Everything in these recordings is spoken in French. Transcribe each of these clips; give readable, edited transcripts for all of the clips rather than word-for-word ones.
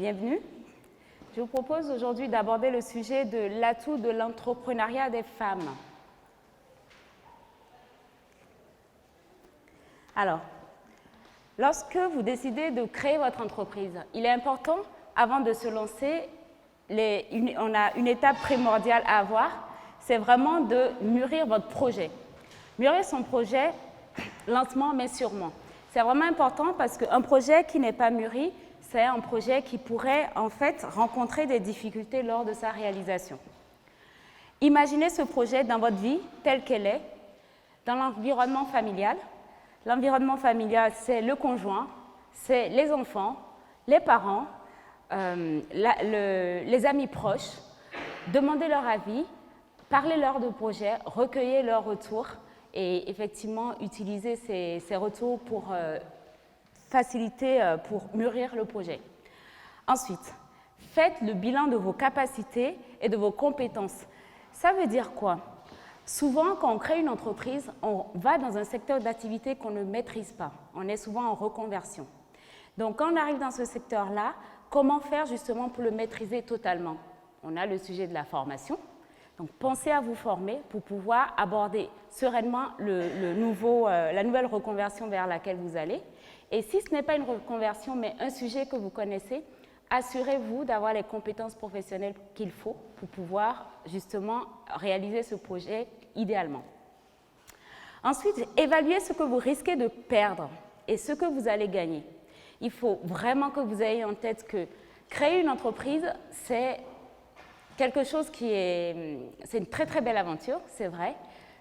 bienvenue. Je vous propose aujourd'hui d'aborder le sujet de l'atout de l'entrepreneuriat des femmes. Alors, lorsque vous décidez de créer votre entreprise, il est important, avant de se lancer, on a une étape primordiale à avoir, c'est vraiment de mûrir votre projet. Mûrir son projet lentement mais sûrement. C'est vraiment important parce qu'un projet qui n'est pas mûri, c'est un projet qui pourrait en fait rencontrer des difficultés lors de sa réalisation. Imaginez ce projet dans votre vie telle qu'elle est, dans l'environnement familial. L'environnement familial, c'est le conjoint, c'est les enfants, les parents, les amis proches. Demandez leur avis, parlez-leur de projet, recueillez leurs retours et effectivement utiliser ces retours pour faciliter, pour mûrir le projet. Ensuite, faites le bilan de vos capacités et de vos compétences. Ça veut dire quoi? Souvent, quand on crée une entreprise, on va dans un secteur d'activité qu'on ne maîtrise pas. On est souvent en reconversion. Donc, quand on arrive dans ce secteur-là, comment faire justement pour le maîtriser totalement? On a le sujet de la formation. Donc, pensez à vous former pour pouvoir aborder sereinement la nouvelle reconversion vers laquelle vous allez. Et si ce n'est pas une reconversion, mais un sujet que vous connaissez, assurez-vous d'avoir les compétences professionnelles qu'il faut pour pouvoir justement réaliser ce projet idéalement. Ensuite, évaluez ce que vous risquez de perdre et ce que vous allez gagner. Il faut vraiment que vous ayez en tête que créer une entreprise, c'est quelque chose c'est une très très belle aventure, c'est vrai,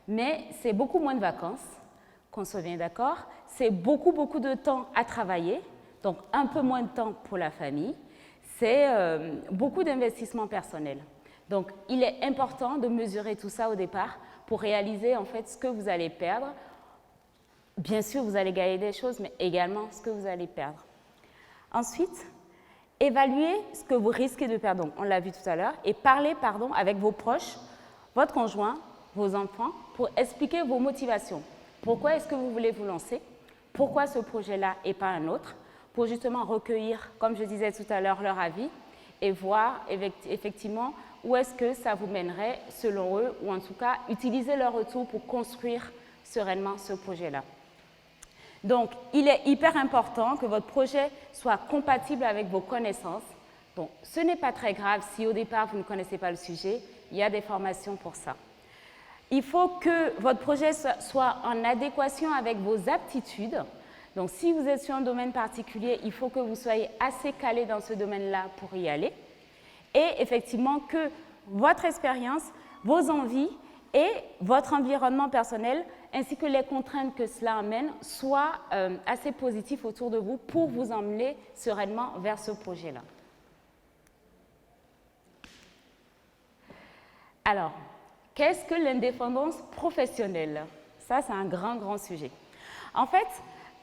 mais c'est beaucoup moins de vacances, qu'on soit bien d'accord, c'est beaucoup de temps à travailler, donc un peu moins de temps pour la famille, c'est beaucoup d'investissement personnel. Donc il est important de mesurer tout ça au départ pour réaliser en fait ce que vous allez perdre. Bien sûr, vous allez gagner des choses, mais également ce que vous allez perdre. Ensuite, évaluez ce que vous risquez de perdre, donc, on l'a vu tout à l'heure, et parlez avec vos proches, votre conjoint, vos enfants, pour expliquer vos motivations. Pourquoi est-ce que vous voulez vous lancer? Pourquoi ce projet-là et pas un autre? Pour justement recueillir, comme je disais tout à l'heure, leur avis et voir effectivement où est-ce que ça vous mènerait selon eux, ou en tout cas utiliser leur retour pour construire sereinement ce projet-là. Donc, il est hyper important que votre projet soit compatible avec vos connaissances. Bon, ce n'est pas très grave si au départ vous ne connaissez pas le sujet, il y a des formations pour ça. Il faut que votre projet soit en adéquation avec vos aptitudes. Donc, si vous êtes sur un domaine particulier, il faut que vous soyez assez calé dans ce domaine-là pour y aller. Et effectivement, que votre expérience, vos envies et votre environnement personnel, ainsi que les contraintes que cela amène, soient assez positifs autour de vous pour vous emmener sereinement vers ce projet-là. Alors, qu'est-ce que l'indépendance professionnelle? Ça, c'est un grand sujet. En fait,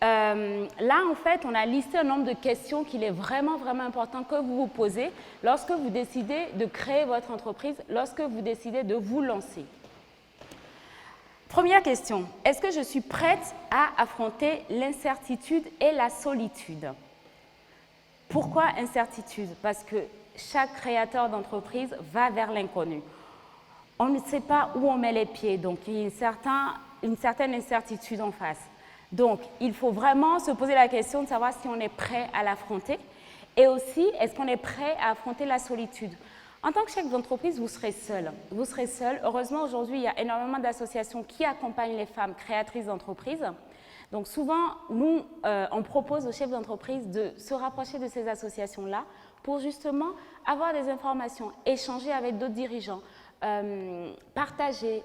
on a listé un nombre de questions qu'il est vraiment important que vous vous posez lorsque vous décidez de créer votre entreprise, lorsque vous décidez de vous lancer. Première question, est-ce que je suis prête à affronter l'incertitude et la solitude? Pourquoi incertitude? Parce que chaque créateur d'entreprise va vers l'inconnu. On ne sait pas où on met les pieds, donc il y a une certaine incertitude en face. Donc, il faut vraiment se poser la question de savoir si on est prêt à l'affronter et aussi, est-ce qu'on est prêt à affronter la solitude? En tant que chef d'entreprise, vous serez seul. Vous serez seul. Heureusement, aujourd'hui, il y a énormément d'associations qui accompagnent les femmes créatrices d'entreprises. Donc, souvent, nous, on propose aux chefs d'entreprise de se rapprocher de ces associations-là pour justement avoir des informations, échanger avec d'autres dirigeants, partager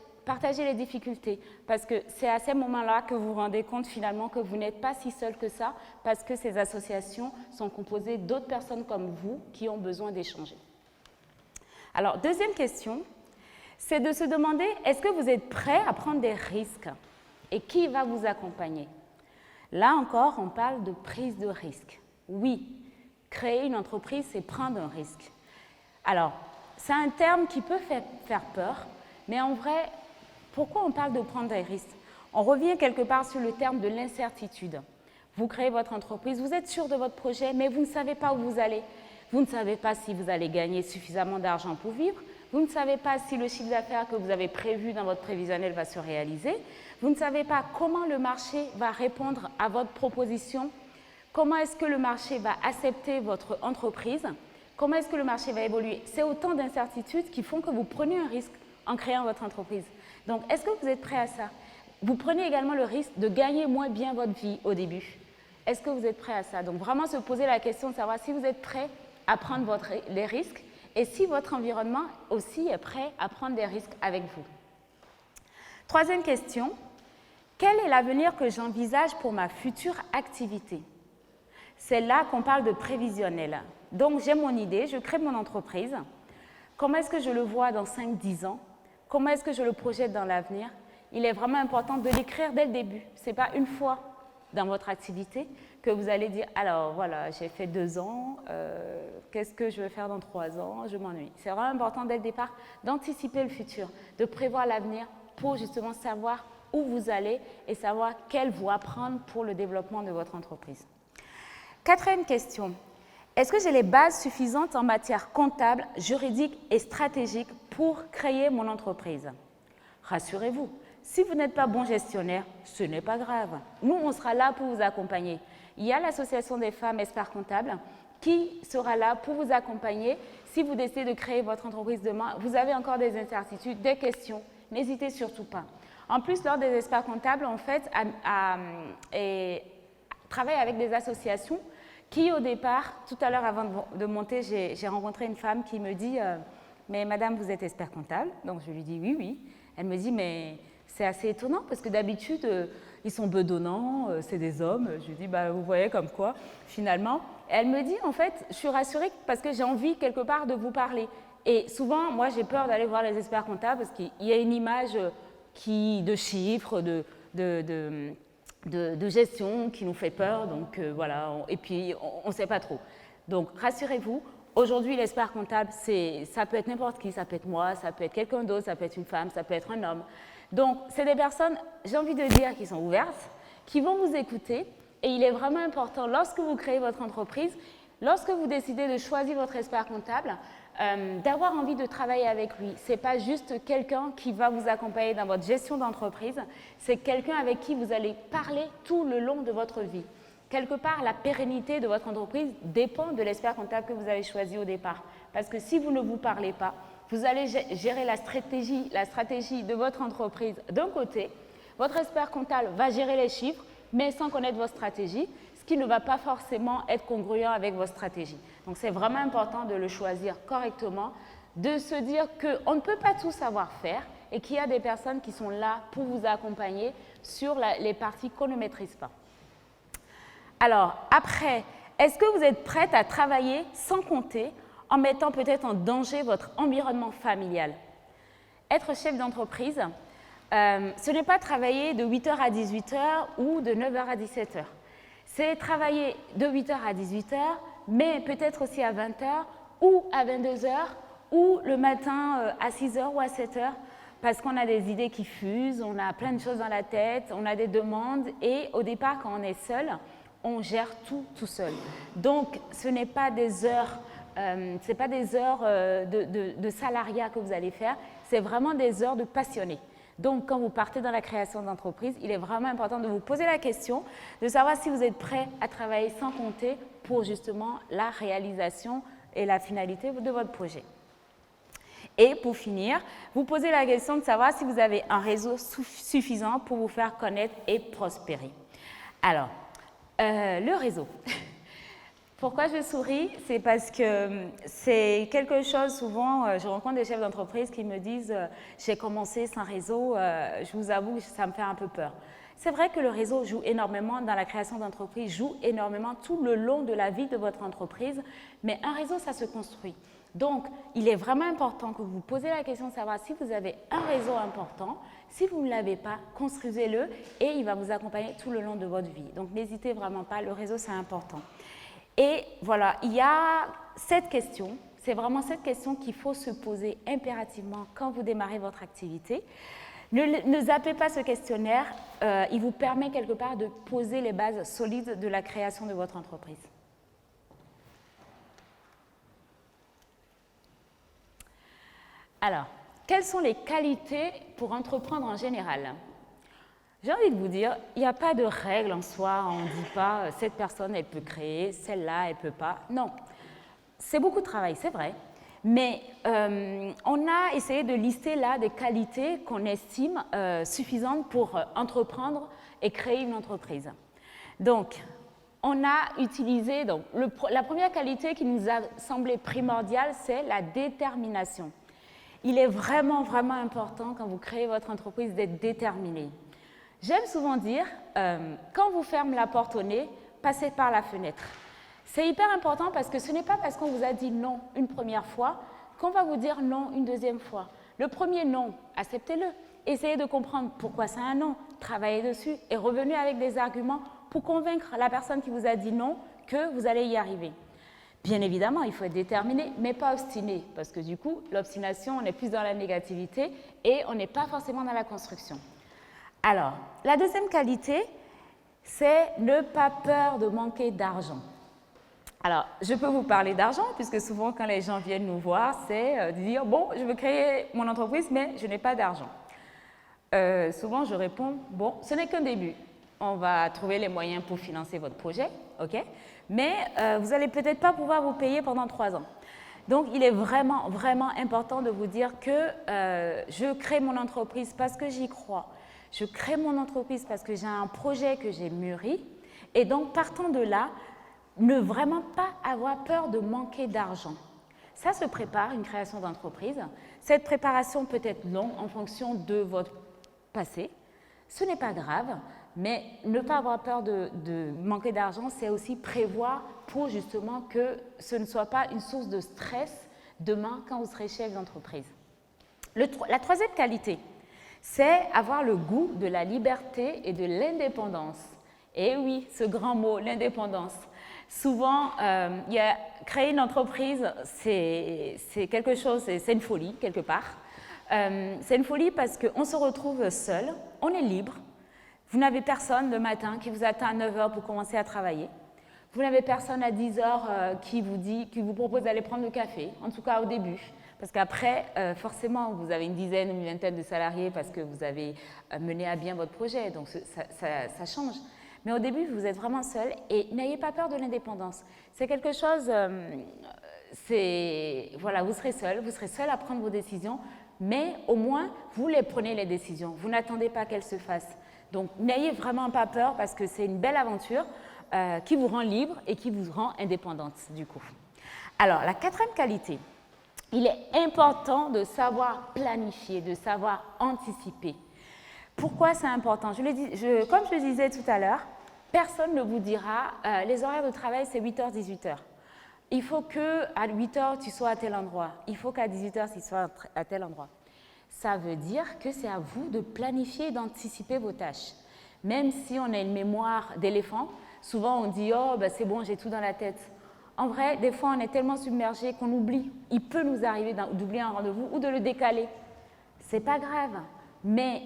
les difficultés, parce que c'est à ces moments-là que vous vous rendez compte finalement que vous n'êtes pas si seul que ça, parce que ces associations sont composées d'autres personnes comme vous qui ont besoin d'échanger. Alors, deuxième question, c'est de se demander, est-ce que vous êtes prêt à prendre des risques? Et qui va vous accompagner? Là encore, on parle de prise de risque. Oui, créer une entreprise, c'est prendre un risque. Alors, c'est un terme qui peut faire peur, mais en vrai, pourquoi on parle de prendre des risques? On revient quelque part sur le terme de l'incertitude. Vous créez votre entreprise, vous êtes sûr de votre projet, mais vous ne savez pas où vous allez. Vous ne savez pas si vous allez gagner suffisamment d'argent pour vivre. Vous ne savez pas si le chiffre d'affaires que vous avez prévu dans votre prévisionnel va se réaliser. Vous ne savez pas comment le marché va répondre à votre proposition. Comment est-ce que le marché va accepter votre entreprise? Comment est-ce que le marché va évoluer? C'est autant d'incertitudes qui font que vous prenez un risque en créant votre entreprise. Donc, est-ce que vous êtes prêt à ça? Vous prenez également le risque de gagner moins bien votre vie au début. Est-ce que vous êtes prêt à ça? Donc, vraiment se poser la question de savoir si vous êtes prêt à prendre les risques et si votre environnement aussi est prêt à prendre des risques avec vous. Troisième question, quel est l'avenir que j'envisage pour ma future activité? C'est là qu'on parle de prévisionnel. Donc, j'ai mon idée, je crée mon entreprise. Comment est-ce que je le vois dans 5-10 ans? Comment est-ce que je le projette dans l'avenir? Il est vraiment important de l'écrire dès le début. Ce n'est pas une fois dans votre activité que vous allez dire « Alors, voilà, j'ai fait 2 ans, qu'est-ce que je vais faire dans 3 ans? Je m'ennuie. » C'est vraiment important dès le départ d'anticiper le futur, de prévoir l'avenir pour justement savoir où vous allez et savoir quelle voie prendre pour le développement de votre entreprise. Quatrième question. Est-ce que j'ai les bases suffisantes en matière comptable, juridique et stratégique pour créer mon entreprise? Rassurez-vous, si vous n'êtes pas bon gestionnaire, ce n'est pas grave. Nous, on sera là pour vous accompagner. Il y a l'association des femmes experts comptables qui sera là pour vous accompagner. Si vous décidez de créer votre entreprise demain, vous avez encore des incertitudes, des questions, n'hésitez surtout pas. En plus, l'Ordre des experts comptables, en fait, travaille avec des associations qui, au départ, tout à l'heure avant de monter, j'ai rencontré une femme qui me dit « Mais madame, vous êtes expert comptable ?» Donc je lui dis « Oui, oui ». Elle me dit « Mais c'est assez étonnant parce que d'habitude, ils sont bedonnants, c'est des hommes. » Je lui dis bah, « Vous voyez comme quoi, finalement. » Elle me dit « En fait, je suis rassurée parce que j'ai envie quelque part de vous parler. » Et souvent, moi, j'ai peur d'aller voir les experts comptables parce qu'il y a une image de chiffres, de gestion qui nous fait peur, donc voilà, et puis on ne sait pas trop. Donc rassurez-vous, aujourd'hui l'expert comptable, ça peut être n'importe qui, ça peut être moi, ça peut être quelqu'un d'autre, ça peut être une femme, ça peut être un homme. Donc c'est des personnes, j'ai envie de dire, qui sont ouvertes, qui vont vous écouter, et il est vraiment important, lorsque vous créez votre entreprise, lorsque vous décidez de choisir votre expert comptable, d'avoir envie de travailler avec lui. Ce n'est pas juste quelqu'un qui va vous accompagner dans votre gestion d'entreprise, c'est quelqu'un avec qui vous allez parler tout le long de votre vie. Quelque part, la pérennité de votre entreprise dépend de l'expert comptable que vous avez choisi au départ. Parce que si vous ne vous parlez pas, vous allez gérer la stratégie de votre entreprise d'un côté, votre expert comptable va gérer les chiffres, mais sans connaître votre stratégie, ce qui ne va pas forcément être congruent avec votre stratégie. Donc, c'est vraiment important de le choisir correctement, de se dire qu'on ne peut pas tout savoir faire et qu'il y a des personnes qui sont là pour vous accompagner sur les parties qu'on ne maîtrise pas. Alors, après, est-ce que vous êtes prête à travailler sans compter en mettant peut-être en danger votre environnement familial? Être chef d'entreprise, ce n'est pas travailler de 8h à 18h ou de 9h à 17h. C'est travailler de 8h à 18h, mais peut-être aussi à 20h ou à 22h ou le matin à 6h ou à 7h parce qu'on a des idées qui fusent, on a plein de choses dans la tête, on a des demandes et au départ, quand on est seul, on gère tout seul. Donc, ce n'est pas des heures, de salariat que vous allez faire, c'est vraiment des heures de passionné. Donc, quand vous partez dans la création d'entreprise, il est vraiment important de vous poser la question, de savoir si vous êtes prêt à travailler sans compter pour justement la réalisation et la finalité de votre projet. Et pour finir, vous posez la question de savoir si vous avez un réseau suffisant pour vous faire connaître et prospérer. Alors, le réseau. Pourquoi je souris? C'est parce que c'est quelque chose, souvent, je rencontre des chefs d'entreprise qui me disent « j'ai commencé sans réseau, je vous avoue que ça me fait un peu peur ». C'est vrai que le réseau joue énormément dans la création d'entreprise, joue énormément tout le long de la vie de votre entreprise, mais un réseau, ça se construit. Donc, il est vraiment important que vous vous posez la question de savoir si vous avez un réseau important. Si vous ne l'avez pas, construisez-le et il va vous accompagner tout le long de votre vie. Donc, n'hésitez vraiment pas, le réseau, c'est important. Et voilà, il y a cette question, c'est vraiment cette question qu'il faut se poser impérativement quand vous démarrez votre activité. Ne zappez pas ce questionnaire, il vous permet quelque part de poser les bases solides de la création de votre entreprise. Alors, quelles sont les qualités pour entreprendre en général? J'ai envie de vous dire, il n'y a pas de règle en soi, on ne dit pas cette personne elle peut créer, celle-là elle ne peut pas. Non, c'est beaucoup de travail, c'est vrai, mais on a essayé de lister là des qualités qu'on estime suffisantes pour entreprendre et créer une entreprise. Donc, on a utilisé, donc, la première qualité qui nous a semblé primordiale, c'est la détermination. Il est vraiment, vraiment important quand vous créez votre entreprise d'être déterminé. J'aime souvent dire, quand vous fermez la porte au nez, passez par la fenêtre. C'est hyper important parce que ce n'est pas parce qu'on vous a dit non une première fois qu'on va vous dire non une deuxième fois. Le premier non, acceptez-le. Essayez de comprendre pourquoi c'est un non, travaillez dessus et revenez avec des arguments pour convaincre la personne qui vous a dit non que vous allez y arriver. Bien évidemment, il faut être déterminé, mais pas obstiné, parce que du coup, l'obstination, on est plus dans la négativité et on n'est pas forcément dans la construction. Alors, la deuxième qualité, c'est ne pas peur de manquer d'argent. Alors, je peux vous parler d'argent, puisque souvent, quand les gens viennent nous voir, c'est de dire « Bon, je veux créer mon entreprise, mais je n'ai pas d'argent. » Souvent, je réponds « Bon, ce n'est qu'un début. On va trouver les moyens pour financer votre projet, ok? Mais vous n'allez peut-être pas pouvoir vous payer pendant 3 ans. » Donc, il est vraiment, vraiment important de vous dire que je crée mon entreprise parce que j'y crois. Je crée mon entreprise parce que j'ai un projet que j'ai mûri. Et donc, partant de là, ne vraiment pas avoir peur de manquer d'argent. Ça se prépare, une création d'entreprise. Cette préparation peut être longue en fonction de votre passé. Ce n'est pas grave, mais ne pas avoir peur de manquer d'argent, c'est aussi prévoir pour justement que ce ne soit pas une source de stress demain quand vous serez chef d'entreprise. La troisième qualité, c'est avoir le goût de la liberté et de l'indépendance. Et oui, ce grand mot, l'indépendance. Souvent, créer une entreprise, c'est quelque chose, c'est une folie quelque part. C'est une folie parce qu'on se retrouve seul, on est libre. Vous n'avez personne le matin qui vous attend à 9 h pour commencer à travailler. Vous n'avez personne à 10 h qui vous propose d'aller prendre le café, en tout cas au début. Parce qu'après, forcément, vous avez une dizaine ou une vingtaine de salariés parce que vous avez mené à bien votre projet, donc ça change. Mais au début, vous êtes vraiment seul et n'ayez pas peur de l'indépendance. C'est quelque chose, voilà, vous serez seul à prendre vos décisions, mais au moins, vous les prenez les décisions. Vous n'attendez pas qu'elles se fassent. Donc, n'ayez vraiment pas peur parce que c'est une belle aventure qui vous rend libre et qui vous rend indépendante, du coup. Alors, la quatrième qualité, il est important de savoir planifier, de savoir anticiper. Pourquoi c'est important? Comme je le disais tout à l'heure, personne ne vous dira les horaires de travail, c'est 8 h, 18 h. Il faut qu'à 8 h, tu sois à tel endroit. Il faut qu'à 18 h, tu sois à tel endroit. Ça veut dire que c'est à vous de planifier et d'anticiper vos tâches. Même si on a une mémoire d'éléphant, souvent on dit « Oh, ben c'est bon, j'ai tout dans la tête ». En vrai, des fois, on est tellement submergé qu'on oublie. Il peut nous arriver d'oublier un rendez-vous ou de le décaler. C'est pas grave, mais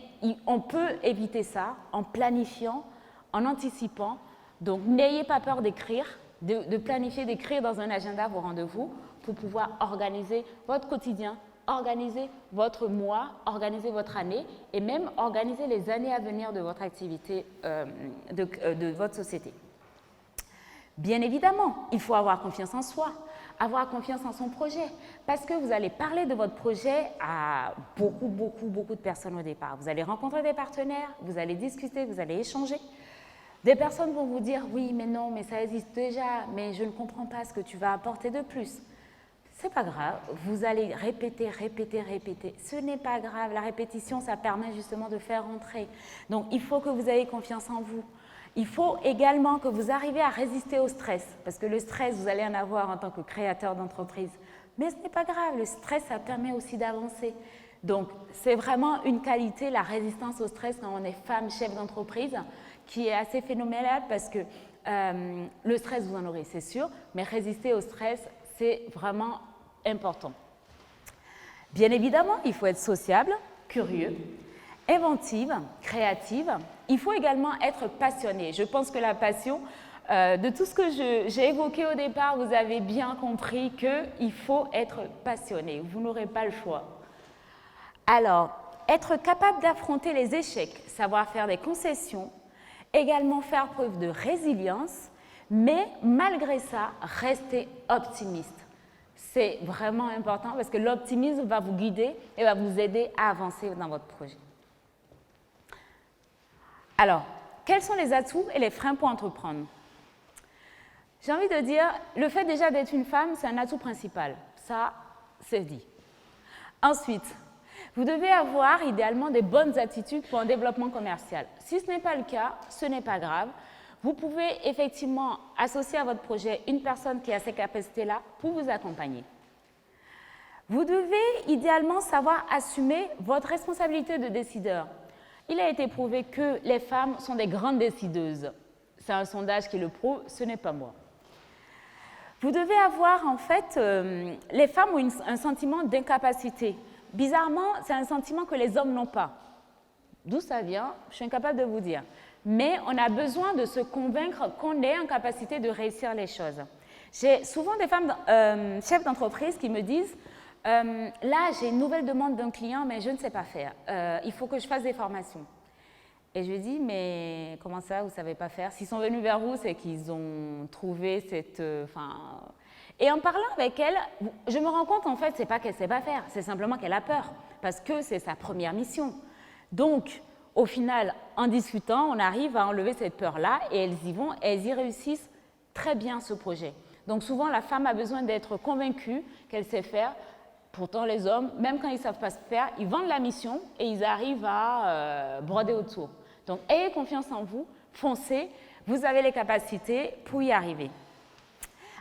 on peut éviter ça en planifiant, en anticipant. Donc, n'ayez pas peur d'écrire, de planifier, d'écrire dans un agenda vos rendez-vous pour pouvoir organiser votre quotidien, organiser votre mois, organiser votre année et même organiser les années à venir de votre activité, de votre société. Bien évidemment, il faut avoir confiance en soi, avoir confiance en son projet, parce que vous allez parler de votre projet à beaucoup de personnes au départ. Vous allez rencontrer des partenaires, vous allez discuter, vous allez échanger. Des personnes vont vous dire « Oui, mais non, mais ça existe déjà, mais je ne comprends pas ce que tu vas apporter de plus. » C'est pas grave, vous allez répéter. Ce n'est pas grave, la répétition, ça permet justement de faire rentrer. Donc, il faut que vous ayez confiance en vous. Il faut également que vous arriviez à résister au stress, parce que le stress, vous allez en avoir en tant que créateur d'entreprise. Mais ce n'est pas grave, le stress, ça permet aussi d'avancer. Donc, c'est vraiment une qualité, la résistance au stress quand on est femme chef d'entreprise, qui est assez phénoménale parce que le stress, vous en aurez, c'est sûr, mais résister au stress, c'est vraiment important. Bien évidemment, il faut être sociable, curieux, inventive, créative. Il faut également être passionné. Je pense que la passion, de tout ce que j'ai évoqué au départ, vous avez bien compris qu'il faut être passionné. Vous n'aurez pas le choix. Alors, être capable d'affronter les échecs, savoir faire des concessions, également faire preuve de résilience, mais malgré ça, rester optimiste. C'est vraiment important parce que l'optimisme va vous guider et va vous aider à avancer dans votre projet. Alors, quels sont les atouts et les freins pour entreprendre? J'ai envie de dire, le fait déjà d'être une femme, c'est un atout principal. Ça, c'est dit. Ensuite, vous devez avoir idéalement des bonnes attitudes pour un développement commercial. Si ce n'est pas le cas, ce n'est pas grave. Vous pouvez effectivement associer à votre projet une personne qui a ces capacités-là pour vous accompagner. Vous devez idéalement savoir assumer votre responsabilité de décideur. Il a été prouvé que les femmes sont des grandes décideuses. C'est un sondage qui le prouve, ce n'est pas moi. Vous devez avoir, en fait, les femmes ont un sentiment d'incapacité. Bizarrement, c'est un sentiment que les hommes n'ont pas. D'où ça vient, je suis incapable de vous dire. Mais on a besoin de se convaincre qu'on est en capacité de réussir les choses. J'ai souvent des femmes chefs d'entreprise qui me disent là, j'ai une nouvelle demande d'un client, mais je ne sais pas faire. Il faut que je fasse des formations. Et je lui dis, mais comment ça, vous ne savez pas faire? S'ils sont venus vers vous, c'est qu'ils ont trouvé cette... Et en parlant avec elle, je me rends compte, en fait, c'est pas qu'elle ne sait pas faire, c'est simplement qu'elle a peur, parce que c'est sa première mission. Donc, au final, en discutant, on arrive à enlever cette peur-là, et elles y vont, et elles y réussissent très bien ce projet. Donc, souvent, la femme a besoin d'être convaincue qu'elle sait faire. Pourtant, les hommes, même quand ils ne savent pas se faire, ils vendent la mission et ils arrivent à broder autour. Donc, ayez confiance en vous, foncez, vous avez les capacités pour y arriver.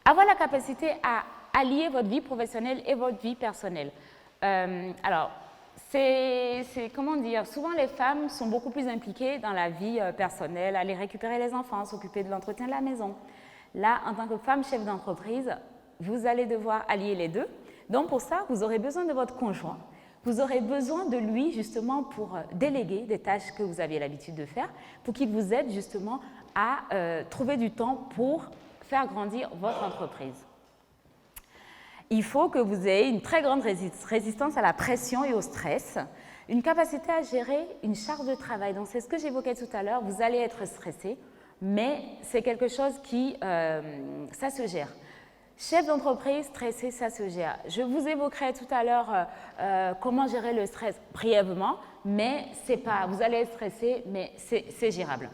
Avoir la capacité à allier votre vie professionnelle et votre vie personnelle. Alors, comment dire, souvent les femmes sont beaucoup plus impliquées dans la vie personnelle, aller récupérer les enfants, s'occuper de l'entretien de la maison. Là, en tant que femme chef d'entreprise, vous allez devoir allier les deux. Donc, pour ça, vous aurez besoin de votre conjoint. Vous aurez besoin de lui, justement, pour déléguer des tâches que vous aviez l'habitude de faire, pour qu'il vous aide, justement, à trouver du temps pour faire grandir votre entreprise. Il faut que vous ayez une très grande résistance à la pression et au stress, une capacité à gérer une charge de travail. Donc, c'est ce que j'évoquais tout à l'heure, vous allez être stressé, mais c'est quelque chose qui, ça se gère. Chef d'entreprise, stressé, ça se gère. Je vous évoquerai tout à l'heure comment gérer le stress brièvement, mais c'est pas, vous allez être stressé, mais c'est gérable.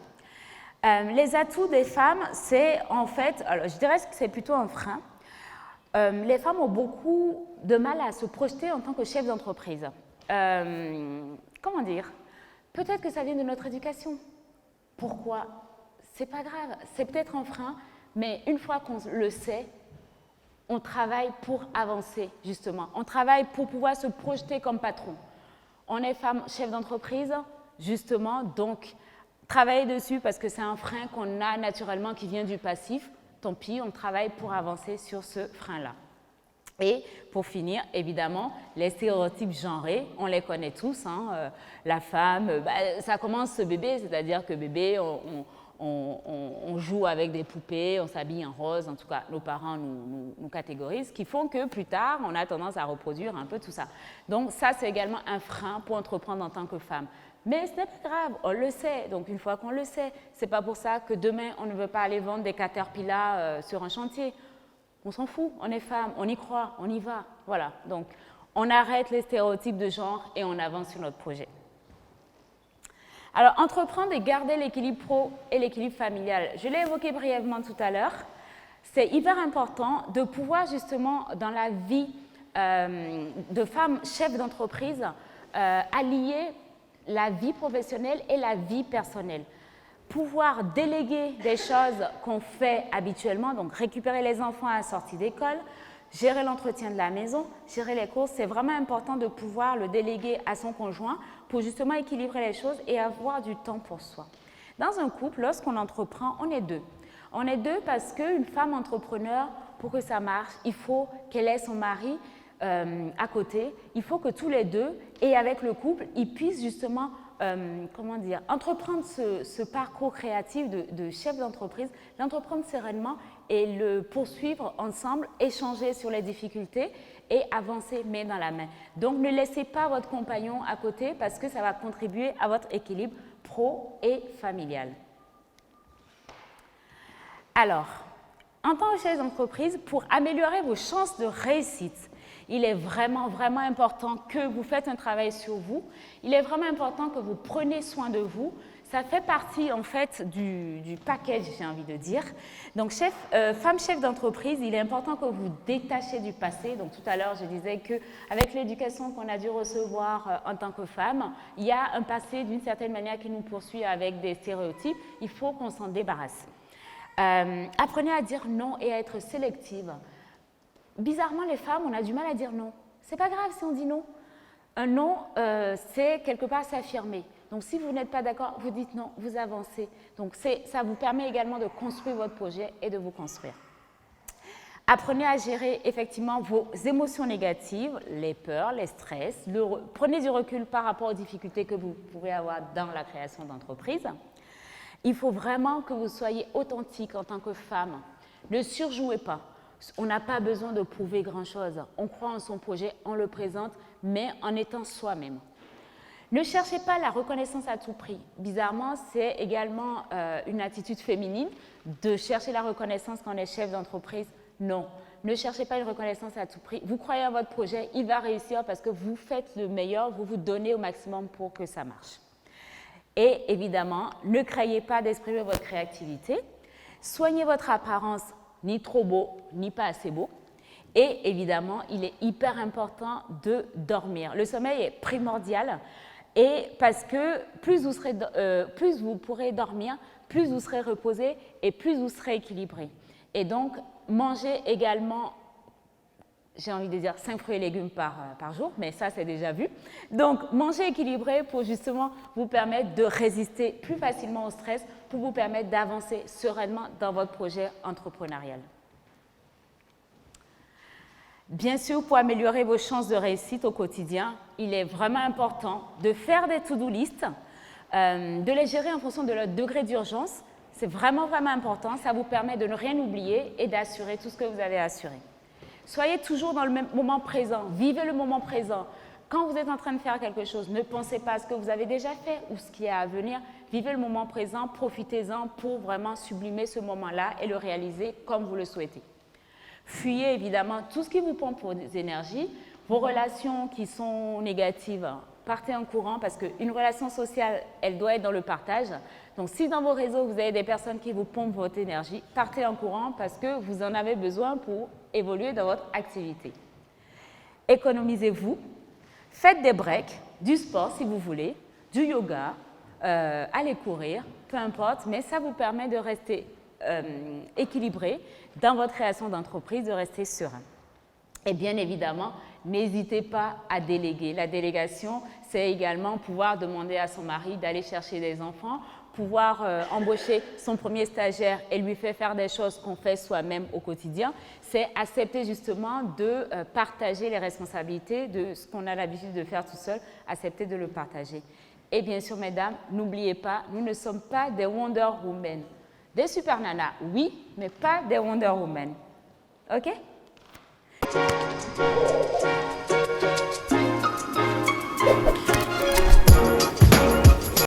Les atouts des femmes, c'est en fait, alors je dirais que c'est plutôt un frein. Les femmes ont beaucoup de mal à se projeter en tant que chef d'entreprise. Comment dire? Peut-être que ça vient de notre éducation. Pourquoi? C'est pas grave, c'est peut-être un frein, mais une fois qu'on le sait, on travaille pour avancer, justement. On travaille pour pouvoir se projeter comme patron. On est femme chef d'entreprise, justement, donc travailler dessus parce que c'est un frein qu'on a naturellement qui vient du passif. Tant pis, on travaille pour avancer sur ce frein-là. Et pour finir, évidemment, les stéréotypes genrés, on les connaît tous. Hein, la femme, ça commence ce bébé, c'est-à-dire que bébé, on joue avec des poupées, on s'habille en rose, en tout cas nos parents nous catégorisent, qui font que plus tard, on a tendance à reproduire un peu tout ça. Donc ça, c'est également un frein pour entreprendre en tant que femme. Mais ce n'est pas grave, on le sait, donc une fois qu'on le sait, ce n'est pas pour ça que demain, on ne veut pas aller vendre des caterpillars sur un chantier. On s'en fout, on est femme, on y croit, on y va, voilà. Donc on arrête les stéréotypes de genre et on avance sur notre projet. Alors, entreprendre et garder l'équilibre pro et l'équilibre familial. Je l'ai évoqué brièvement tout à l'heure. C'est hyper important de pouvoir justement, dans la vie de femme chef d'entreprise, allier la vie professionnelle et la vie personnelle. Pouvoir déléguer des choses qu'on fait habituellement, donc récupérer les enfants à la sortie d'école, gérer l'entretien de la maison, gérer les courses, c'est vraiment important de pouvoir le déléguer à son conjoint pour justement équilibrer les choses et avoir du temps pour soi. Dans un couple, lorsqu'on entreprend, on est deux. On est deux parce qu'une femme entrepreneur, pour que ça marche, il faut qu'elle ait son mari à côté. Il faut que tous les deux, et avec le couple, ils puissent justement entreprendre ce parcours créatif de chef d'entreprise, l'entreprendre sereinement et le poursuivre ensemble, échanger sur les difficultés et avancer main dans la main. Donc, ne laissez pas votre compagnon à côté parce que ça va contribuer à votre équilibre pro et familial. Alors, en tant que chef d'entreprise, pour améliorer vos chances de réussite, il est vraiment important que vous faites un travail sur vous. Il est vraiment important que vous preniez soin de vous. Ça fait partie, en fait, du package, j'ai envie de dire. Donc, femme chef d'entreprise, il est important que vous détachiez du passé. Donc, tout à l'heure, je disais qu'avec l'éducation qu'on a dû recevoir en tant que femme, il y a un passé, d'une certaine manière, qui nous poursuit avec des stéréotypes. Il faut qu'on s'en débarrasse. Apprenez à dire non et à être sélective. Bizarrement, les femmes, on a du mal à dire non. C'est pas grave si on dit non. Un non, c'est quelque part s'affirmer. Donc, si vous n'êtes pas d'accord, vous dites non, vous avancez. Donc, ça vous permet également de construire votre projet et de vous construire. Apprenez à gérer effectivement vos émotions négatives, les peurs, les stress. Prenez du recul par rapport aux difficultés que vous pourrez avoir dans la création d'entreprise. Il faut vraiment que vous soyez authentique en tant que femme. Ne surjouez pas. On n'a pas besoin de prouver grand-chose. On croit en son projet, on le présente, mais en étant soi-même. Ne cherchez pas la reconnaissance à tout prix. Bizarrement, c'est également une attitude féminine de chercher la reconnaissance quand on est chef d'entreprise. Non, ne cherchez pas une reconnaissance à tout prix. Vous croyez en votre projet, il va réussir parce que vous faites le meilleur, vous vous donnez au maximum pour que ça marche. Et évidemment, ne craignez pas d'exprimer votre créativité. Soignez votre apparence, ni trop beau, ni pas assez beau. Et évidemment, il est hyper important de dormir. Le sommeil est primordial et parce que plus vous pourrez dormir, plus vous serez reposé et plus vous serez équilibré. Et donc, mangez également, j'ai envie de dire 5 fruits et légumes par jour, mais ça, c'est déjà vu. Donc, mangez équilibré pour justement vous permettre de résister plus facilement au stress, pour vous permettre d'avancer sereinement dans votre projet entrepreneurial. Bien sûr, pour améliorer vos chances de réussite au quotidien, il est vraiment important de faire des to-do list, de les gérer en fonction de leur degré d'urgence. C'est vraiment important. Ça vous permet de ne rien oublier et d'assurer tout ce que vous avez assuré. Soyez toujours dans le même moment présent. Vivez le moment présent. Quand vous êtes en train de faire quelque chose, ne pensez pas à ce que vous avez déjà fait ou ce qui est à venir. Vivez le moment présent, profitez-en pour vraiment sublimer ce moment-là et le réaliser comme vous le souhaitez. Fuyez évidemment tout ce qui vous pompe vos énergies, vos relations qui sont négatives. Partez en courant parce qu'une relation sociale, elle doit être dans le partage. Donc, si dans vos réseaux, vous avez des personnes qui vous pompent votre énergie, partez en courant parce que vous en avez besoin pour évoluer dans votre activité. Économisez-vous, faites des breaks, du sport si vous voulez, du yoga, allez courir, peu importe, mais ça vous permet de rester équilibré dans votre création d'entreprise, de rester serein. Et bien évidemment, n'hésitez pas à déléguer. La délégation, c'est également pouvoir demander à son mari d'aller chercher des enfants, pouvoir embaucher son premier stagiaire et lui faire des choses qu'on fait soi-même au quotidien. C'est accepter justement de partager les responsabilités de ce qu'on a l'habitude de faire tout seul, accepter de le partager. Et bien sûr, mesdames, n'oubliez pas, nous ne sommes pas des Wonder Woman. Des super nanas, oui, mais pas des Wonder Woman. OK?